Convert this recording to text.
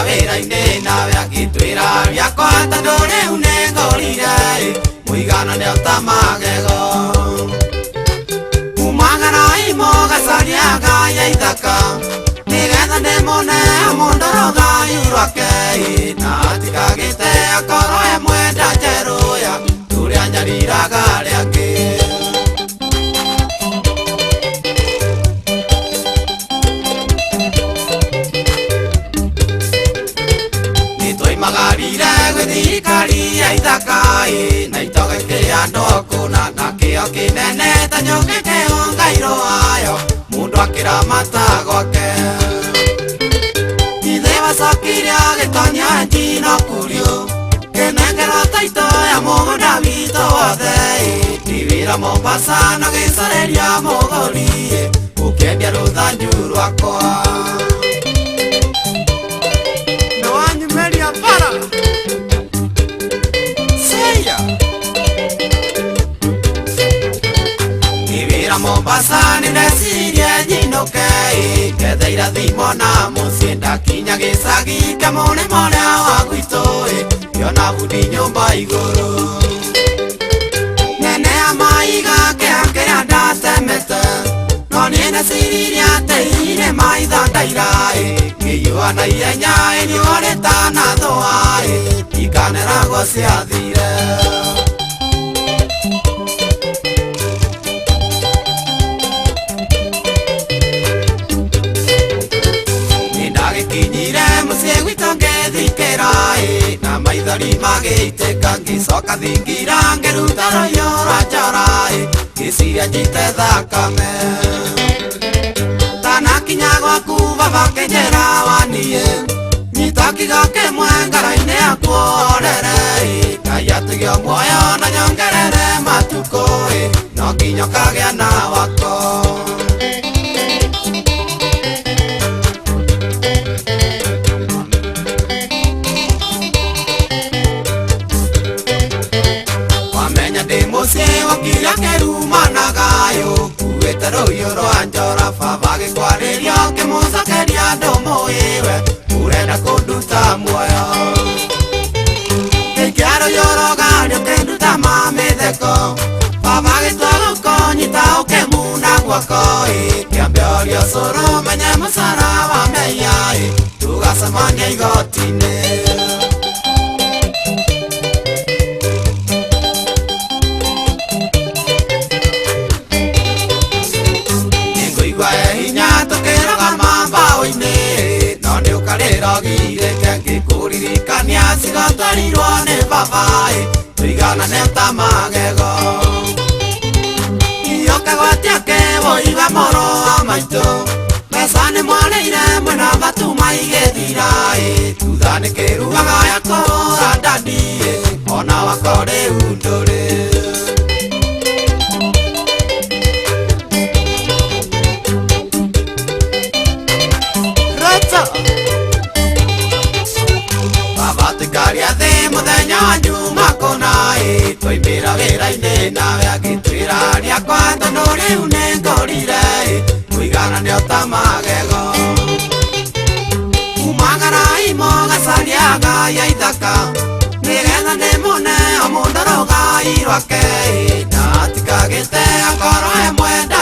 wĩra-inĩ nawe agĩtwĩra rĩakwa tondũ rĩu nĩngũrire mũigana nĩ ta magego umagara imo gacaria ngaya ithaka nĩgetha ndĩmone mũndũrũga yurwake na atikagĩte akorwo e mwenda njerũya tũrĩa nyariraga rĩangĩ nĩtwoimagarire gwĩ thirikari ya ithaka na itogekia andũ kũna na kĩo kĩnene ta nyũkĩ kĩhũngairwo wayo mũndũ akĩramata gwake ithe wacokire agĩtonya njino kurio kĩnengero taito ya mũgũnda witũ wothe nĩ wĩra Mombasa na gĩcoreria mũgũri ũkĩendia rũthanju rwakwa nĩwanyumĩria bara seya nĩ wĩra Mombasa nĩndecirie njinũke ngethe irathimo na mũciĩ ndakinya gĩcagi kamũnĩ mũrĩa wa gwitũ yona bundi nyũmba igũrũ nene ya maiga kĩrĩa ndatemete no niĩ nĩciririe atĩ ire maitha ndaira ngĩiyũa na ihenya riũa rĩtanathũa ikaneragwo ciathire nĩndagĩkinyire mũciĩ gwitũ ngĩthikĩra na maithori magĩitĩka ngĩcoka thingira ngĩruta rũhiũ rwa njora ngĩciria njite thakame tanakinya gwaku baba kĩnjĩra waniĩ nyita kigo kĩmwe ngara-inĩ akuorere Ngai atũgio muoyo na nyongerere matukũ no nginya ũkagĩa na wako mũciĩ wakĩria kĩrumanaga kuĩte rũhiũ rwa njora baba gĩkwarĩrio kĩmũcokeria andũ mũĩwe ũrenda kũnduta muoyo gĩikia rũhiũ rũgario kĩnduta mamĩtheko baba gĩtua gũkonyita ũkĩmuna guoko kĩambe orio cũrũ menye mũcara wa meia tũgacemania igoti-inĩ rogire ngĩkũririkania cigatarirwo nĩ baba tũigana nĩ ta magego iokagwatia kĩwũiga mũrũ wa maitũ mbeca nĩ mwanĩire mwena matuma igĩthira thutha nĩ kĩrugaga ya kũhũra ndandi ona wako rĩu ndũrĩ tũkaria thĩ mũthenya wa njuma kũna twaimĩra wĩra-inĩ nawe agĩtwĩra rĩakwa tondũ rĩu nĩngũrire mũigana nĩ ta magego umagara imo gacaria ngaya ithaka nĩgetha ndĩmone mũndũrũga irwake na atikagĩte akorwo e mwenda